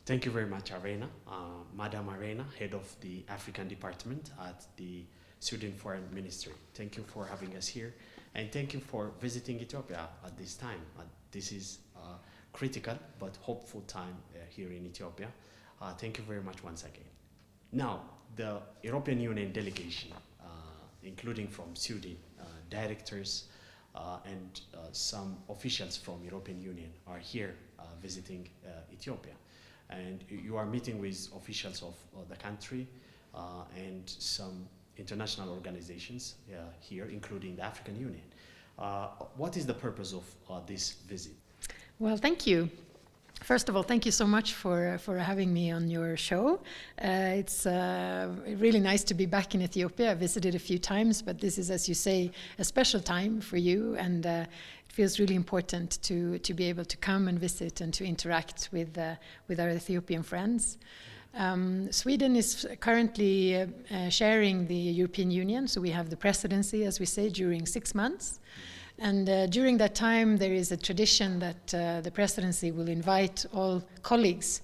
Thank you very much, Arena. Madam Arena, Head of the African Department at the Sweden Foreign Ministry. Thank you for having us here, and thank you for visiting Ethiopia at this time. This is a critical but hopeful time here in Ethiopia. Thank you very much once again. Now, the European Union delegation, including from Sweden, directors and some officials from European Union are here visiting Ethiopia. And you are meeting with officials of the country and some international organizations here, including the African Union. What is the purpose of this visit? Well, thank you. First of all, thank you so much for having me on your show. It's really nice to be back in Ethiopia. I visited a few times, but this is, as you say, a special time for you, and it feels really important to be able to come and visit and to interact with our Ethiopian friends. Sweden is currently sharing the European Union, so we have the presidency, as we say, during 6 months. And during that time, there is a tradition that the presidency will invite all colleagues.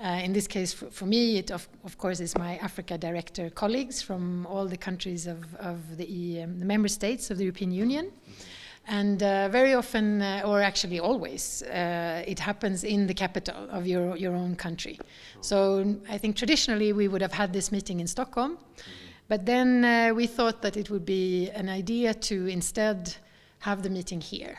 In this case, for me, it of course is my Africa Director colleagues from all the countries of the member states of the European Union. And very often, or actually always, it happens in the capital of your own country. So I think traditionally we would have had this meeting in Stockholm, but then we thought that it would be an idea to instead have the meeting here.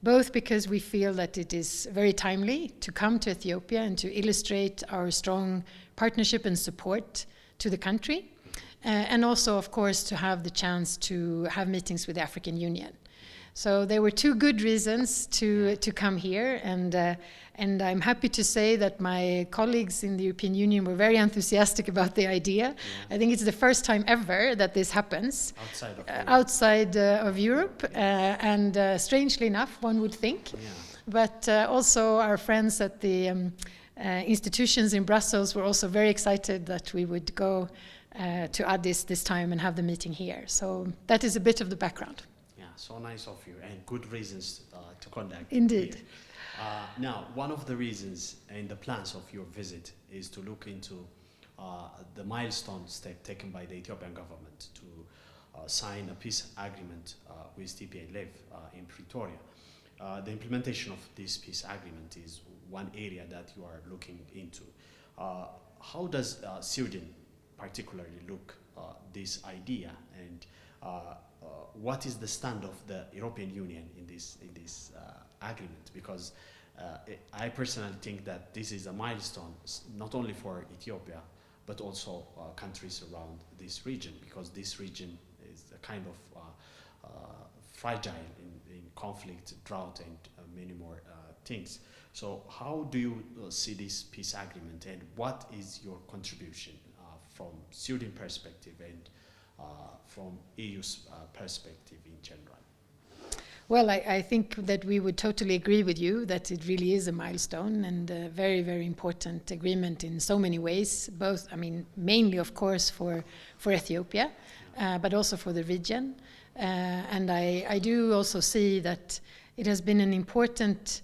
Both because we feel that it is very timely to come to Ethiopia and to illustrate our strong partnership and support to the country, and also, of course, to have the chance to have meetings with the African Union. So there were two good reasons to come here, and I'm happy to say that my colleagues in the European Union were very enthusiastic about the idea. Yeah. I think it's the first time ever that this happens outside of Europe, and strangely enough, one would think. Yeah. But also our friends at the institutions in Brussels were also very excited that we would go to Addis this time and have the meeting here. So that is a bit of the background. So nice of you, and good reasons to conduct. Indeed. Here. Now, one of the reasons and the plans of your visit is to look into the milestone step taken by the Ethiopian government to sign a peace agreement with TPLF in Pretoria. The implementation of this peace agreement is one area that you are looking into. How does Sweden particularly look this idea, and what is the stand of the European Union in this agreement? Because I personally think that this is a milestone, not only for Ethiopia, but also countries around this region, because this region is a kind of fragile in conflict, drought, and many more things. So how do you see this peace agreement, and what is your contribution from Sweden perspective and from EU's perspective in general? Well, I think that we would totally agree with you that it really is a milestone and a very, very important agreement in so many ways, both, I mean, mainly, of course, for Ethiopia, but also for the region. And I do also see that it has been an important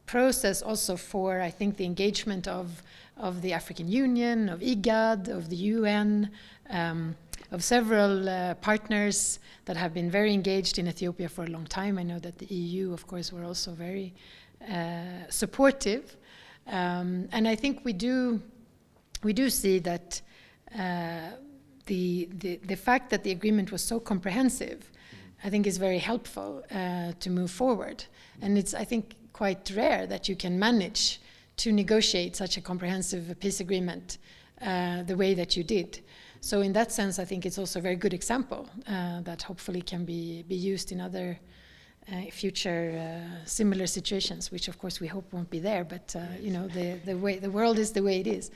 process also for, I think, the engagement of the African Union, of IGAD, of the UN, of several partners that have been very engaged in Ethiopia for a long time. I know that the EU, of course, were also very supportive. And I think we do see that the fact that the agreement was so comprehensive, I think is very helpful to move forward. And it's, I think, quite rare that you can manage to negotiate such a comprehensive peace agreement the way that you did. So in that sense, I think it's also a very good example that hopefully can be used in other future similar situations, which of course we hope won't be there, but you know, the world is the way it is.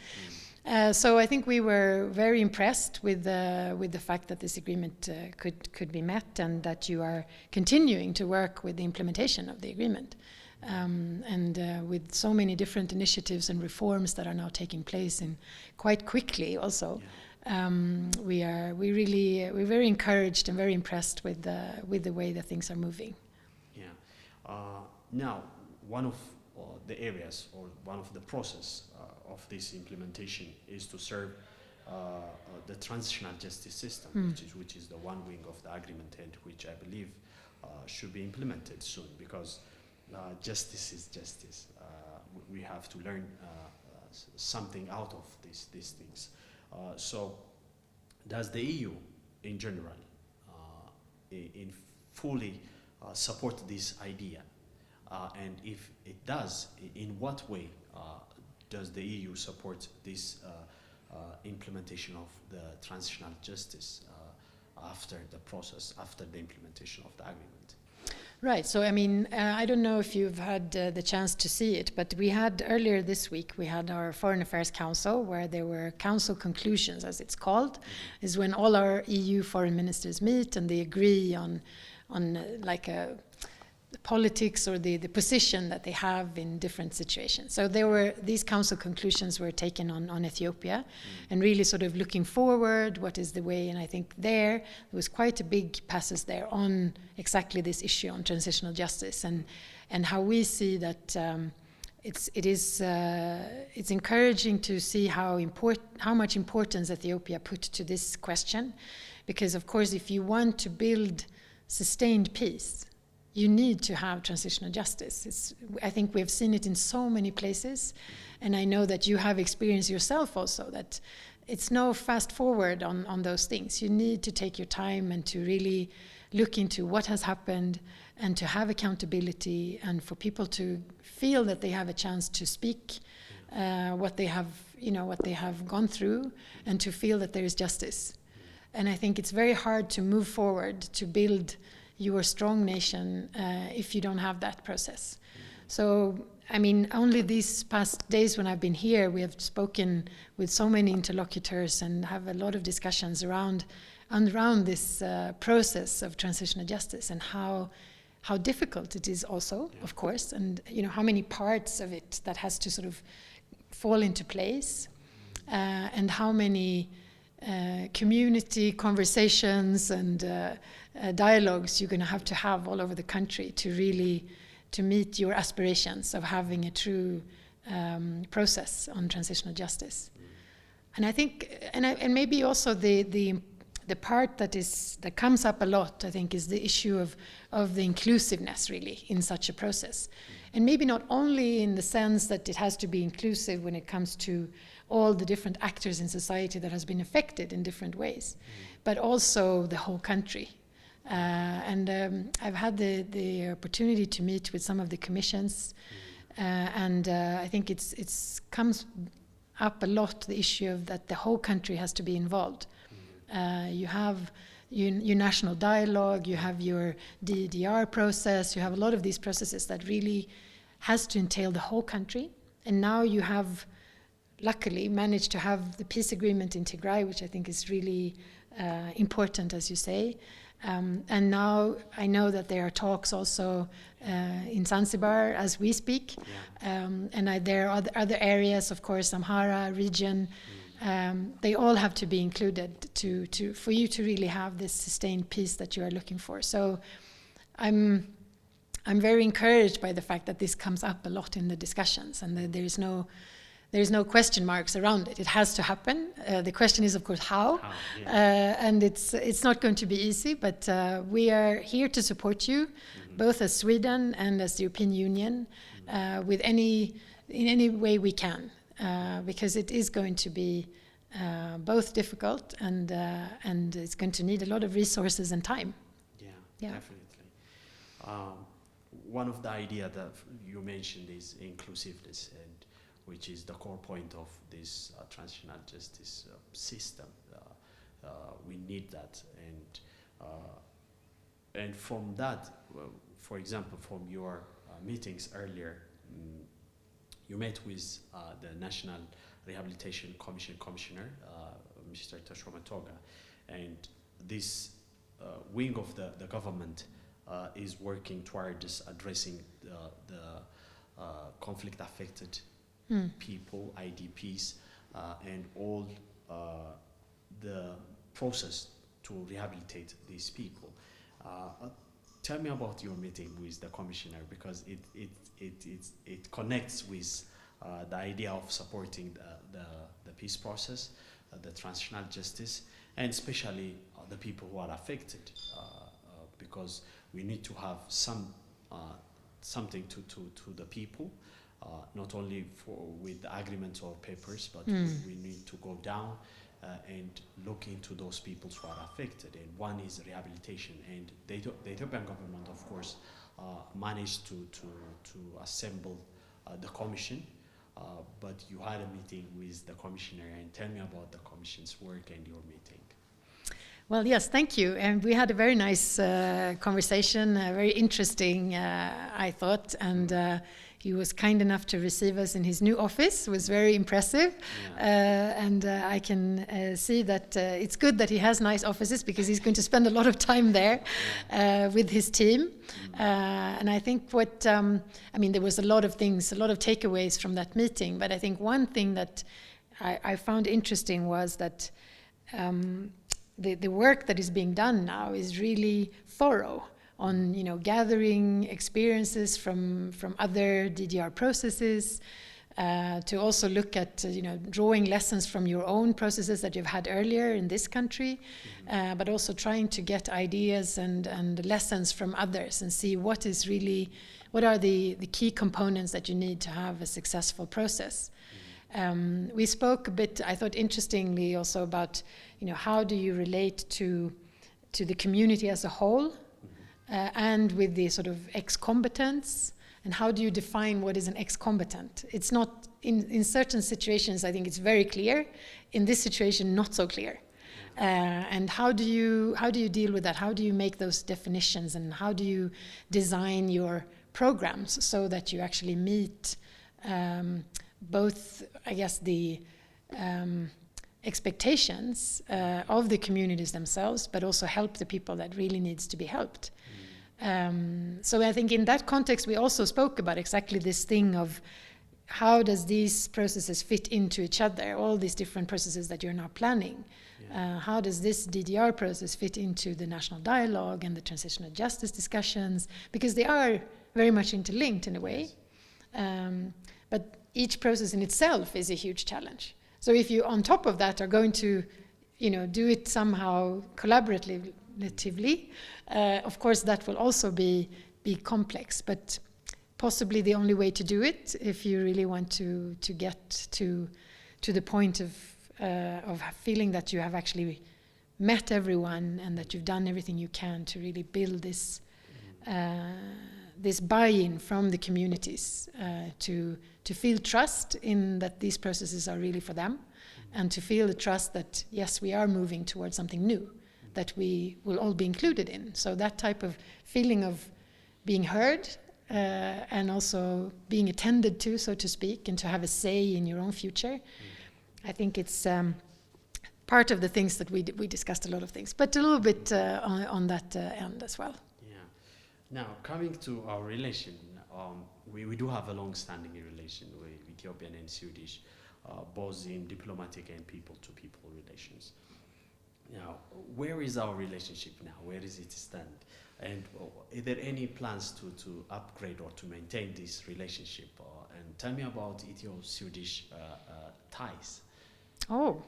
So I think we were very impressed with the fact that this agreement could be met, and that you are continuing to work with the implementation of the agreement. With so many different initiatives and reforms that are now taking place, and quite quickly also, we're very encouraged and very impressed with the way that things are moving. Yeah. Now, one of the areas or one of the process of this implementation is to serve the transitional justice system, which is the one wing of the agreement, and which I believe should be implemented soon, because justice is justice. We have to learn something out of these things. So does the EU in general in fully support this idea? And if it does, in what way does the EU support this implementation of the transitional justice after the process, after the implementation of the agreement? Right. So, I mean, I don't know if you've had the chance to see it, but we had earlier this week, we had our Foreign Affairs Council, where there were council conclusions, as it's called, is when all our EU foreign ministers meet and they agree on like the politics or the position that they have in different situations. So these council conclusions were taken on Ethiopia and really sort of looking forward, what is the way, and I think there was quite a big passes there on exactly this issue on transitional justice and how we see that it's encouraging to see how much importance Ethiopia put to this question, because of course if you want to build sustained peace, you need to have transitional justice. I think we have seen it in so many places, and I know that you have experienced yourself also that it's no fast forward on those things. You need to take your time and to really look into what has happened and to have accountability, and for people to feel that they have a chance to speak what they have gone through, and to feel that there is justice. And I think it's very hard to move forward to build your strong nation if you don't have that process. So, I mean, only these past days when I've been here, we have spoken with so many interlocutors and have a lot of discussions around this process of transitional justice, and how difficult it is also, of course, and how many parts of it that has to sort of fall into place, and how many community conversations and dialogues you're going to have all over the country to really meet your aspirations of having a true process on transitional justice. And I think, and maybe also the part that comes up a lot, I think, is the issue of the inclusiveness really in such a process. And maybe not only in the sense that it has to be inclusive when it comes to all the different actors in society that has been affected in different ways, but also the whole country. I've had the opportunity to meet with some of the commissions, and I think it's comes up a lot, the issue of that the whole country has to be involved. You have your national dialogue, you have your DDR process, you have a lot of these processes that really has to entail the whole country. And now you have, luckily, managed to have the peace agreement in Tigray, which I think is really important, as you say. And now I know that there are talks also in Zanzibar as we speak. And there are other areas, of course, Amhara region. They all have to be included for you to really have this sustained peace that you are looking for. So I'm very encouraged by the fact that this comes up a lot in the discussions, and that there is no question marks around it. It has to happen. The question is, of course, how. And it's not going to be easy, but we are here to support you, both as Sweden and as the European Union, in any way we can, because it is going to be both difficult and it's going to need a lot of resources and time. Yeah. Definitely. One of the ideas that you mentioned is inclusiveness, and which is the core point of this transitional justice system. We need that, and from that, for example, from your meetings earlier, you met with the National Rehabilitation Commission Commissioner, Mr. Tashoma Toga, and this wing of the government is working towards addressing the conflict-affected people, IDPs, and all the process to rehabilitate these people. tell me about your meeting with the commissioner, because it connects with the idea of supporting the peace process, the transitional justice, and especially the people who are affected, because we need to have something to the people, not only with agreements or papers, but we need to go down and look into those people who are affected. And one is rehabilitation. And the Ethiopian government, of course, managed to assemble the commission. But you had a meeting with the commissioner, and tell me about the commission's work and your meeting. Well, yes, thank you. And we had a very nice conversation, very interesting, I thought. And he was kind enough to receive us in his new office. It was very impressive. Yeah. And I can see that it's good that he has nice offices, because he's going to spend a lot of time there with his team. And I think there was a lot of things, a lot of takeaways from that meeting. But I think one thing that I found interesting was that the work that is being done now is really thorough on gathering experiences from other DDR processes, to also look at drawing lessons from your own processes that you've had earlier in this country, but also trying to get ideas and lessons from others and see what are the key components that you need to have a successful process. We spoke a bit, I thought, interestingly also about how do you relate to the community as a whole, and with the sort of ex-combatants, and how do you define what is an ex-combatant? It's not, in certain situations I think it's very clear, in this situation not so clear. And how do you deal with that? How do you make those definitions, and how do you design your programs so that you actually meet both, I guess, the expectations of the communities themselves, but also help the people that really needs to be helped. So I think in that context we also spoke about exactly this thing of how does these processes fit into each other, all these different processes that you're now planning. How does this DDR process fit into the national dialogue and the transitional justice discussions, because they are very much interlinked in a way. But each process in itself is a huge challenge. So if you, on top of that, are going to, do it somehow collaboratively, of course that will also be complex. But possibly the only way to do it, if you really want to get to the point of feeling that you have actually met everyone and that you've done everything you can to really build this buy-in from the communities, to feel trust in that these processes are really for them, and to feel the trust that yes, we are moving towards something new that we will all be included in. So that type of feeling of being heard, and also being attended to, so to speak, and to have a say in your own future. I think it's part of the things that we discussed, a lot of things, but a little bit on that end as well. Now, coming to our relation, we do have a long-standing relation with Ethiopian and Swedish, both in diplomatic and people-to-people relations. Now, where is our relationship now? Where does it stand? And are there any plans to upgrade or to maintain this relationship? And tell me about Ethio-Swedish ties. Oh,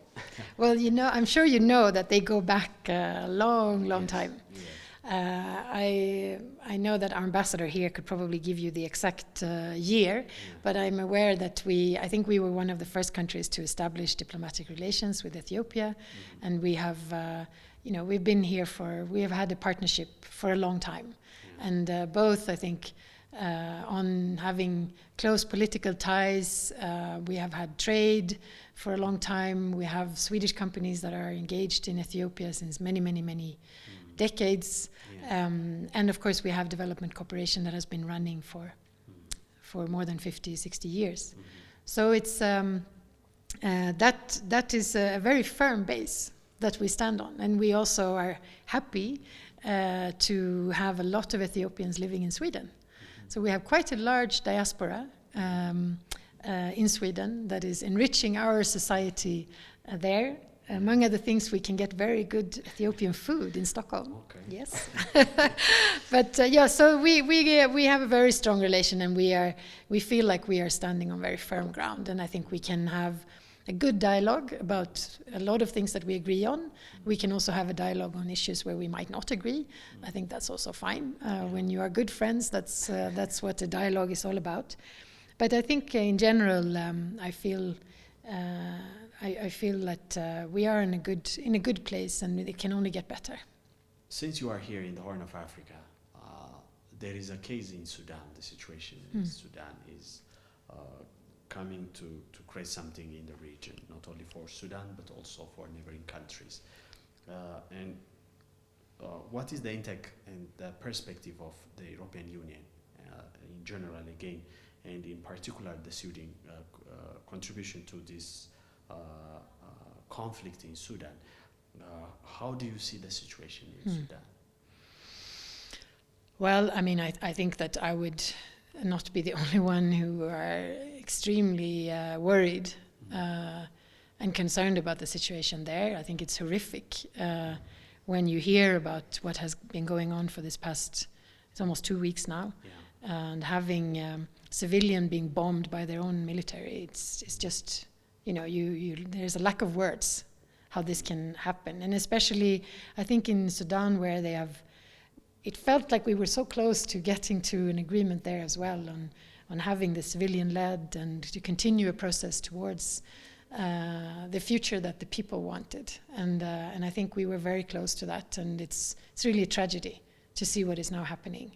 well, I'm sure you know that they go back a long time. Yes. I know that our ambassador here could probably give you the exact year, but I'm aware that I think we were one of the first countries to establish diplomatic relations with Ethiopia, and we have, we've been here we have had a partnership for a long time, and both, I think, on having close political ties, we have had trade for a long time. We have Swedish companies that are engaged in Ethiopia since many decades, and of course we have development cooperation that has been running for more than 50-60 years. So it's that is a very firm base that we stand on, and we also are happy to have a lot of Ethiopians living in Sweden. So we have quite a large diaspora in Sweden that is enriching our society there. Among other things, we can get very good Ethiopian food in Stockholm. Okay. Yes. But yeah, so we have a very strong relation, and we feel like we are standing on very firm ground, and I think we can have a good dialogue about a lot of things that we agree on. We can also have a dialogue on issues where we might not agree. I think that's also fine. When you are good friends, that's what a dialogue is all about. But I think in general, I feel that we are in a good place, and it can only get better. Since you are here in the Horn of Africa, there is a case in Sudan. The situation in Sudan is coming to create something in the region, not only for Sudan, but also for neighboring countries. And what is the intake and the perspective of the European Union in general again, and in particular the Sweden contribution to this conflict in Sudan? How do you see the situation in Sudan? Well, I mean, I think that I would not be the only one who are extremely worried and concerned about the situation there. I think it's horrific when you hear about what has been going on for this past, it's almost 2 weeks now, and having civilian being bombed by their own military. It's just, there's a lack of words how this can happen. And especially, I think in Sudan, where it felt like we were so close to getting to an agreement there as well on having the civilian-led and to continue a process towards the future that the people wanted. And I think we were very close to that, and it's really a tragedy to see what is now happening.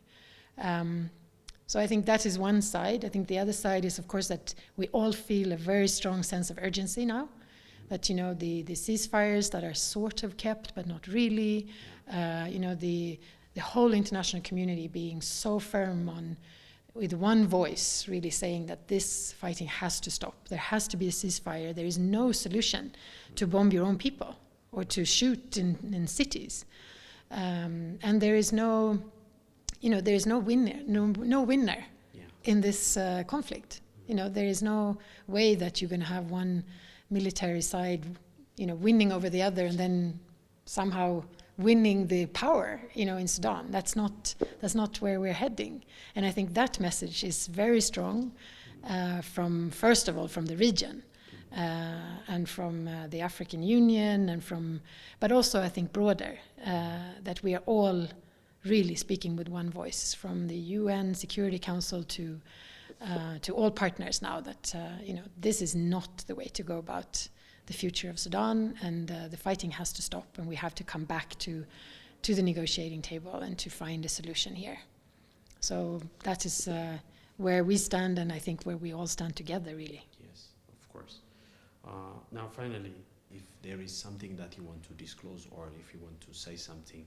So I think that is one side. I think the other side is, of course, that we all feel a very strong sense of urgency now, that, the ceasefires that are sort of kept, but not really, the whole international community being so firm with one voice, really saying that this fighting has to stop. There has to be a ceasefire. There is no solution to bomb your own people or to shoot in cities. And there is no winner, no winner in this conflict. There is no way that you're going to have one military side, winning over the other and then somehow winning the power, in Sudan. That's not where we're heading. And I think that message is very strong first of all, from the region and from the African Union but also I think broader, that we are all really speaking with one voice, from the UN Security Council to all partners now, that this is not the way to go about the future of Sudan, and the fighting has to stop, and we have to come back to the negotiating table and to find a solution here. So that is where we stand, and I think where we all stand together, really. Yes, of course. Now, finally, if there is something that you want to disclose, or if you want to say something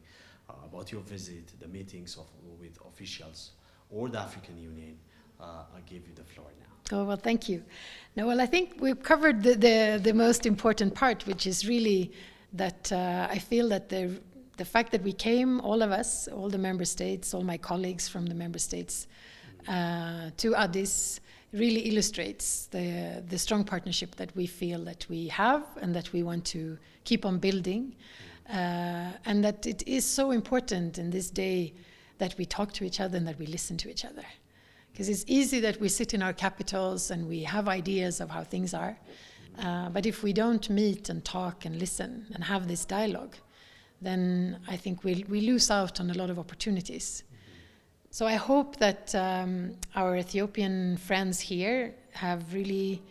about your visit, the meetings with officials or the African Union, I give you the floor now. Oh, well, thank you. No, well, I think we've covered the most important part, which is really that I feel that the fact that we came, all of us, all the member states, all my colleagues from the member states, to Addis, really illustrates the strong partnership that we feel that we have and that we want to keep on building. And that it is so important in this day that we talk to each other and that we listen to each other. Because it's easy that we sit in our capitals and we have ideas of how things are. But if we don't meet and talk and listen and have this dialogue, then I think we lose out on a lot of opportunities. So I hope that our Ethiopian friends here have really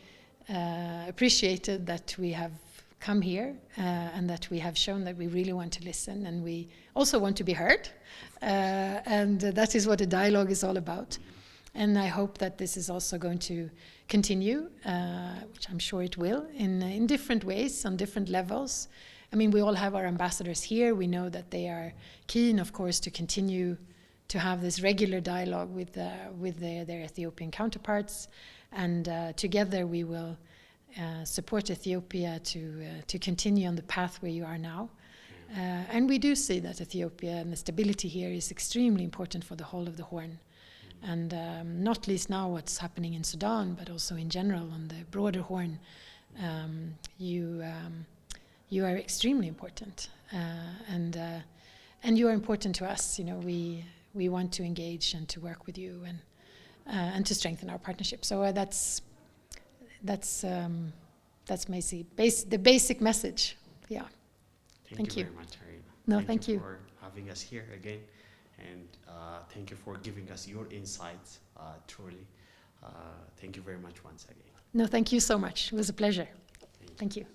appreciated that we have come here and that we have shown that we really want to listen, and we also want to be heard. And that is what a dialogue is all about. And I hope that this is also going to continue, which I'm sure it will, in different ways, on different levels. I mean, we all have our ambassadors here. We know that they are keen, of course, to continue to have this regular dialogue with their Ethiopian counterparts. And together we will support Ethiopia to continue on the path where you are now. And we do see that Ethiopia and the stability here is extremely important for the whole of the Horn. And not least now what's happening in Sudan, but also in general on the broader Horn. you are extremely important, and you are important to us. You know, we want to engage and to work with you and to strengthen our partnership. So that's the basic message. Yeah. Thank you very much, Irina. No, thank you for having us here again, and thank you for giving us your insights. Truly, thank you very much once again. No, thank you so much. It was a pleasure. Thank you.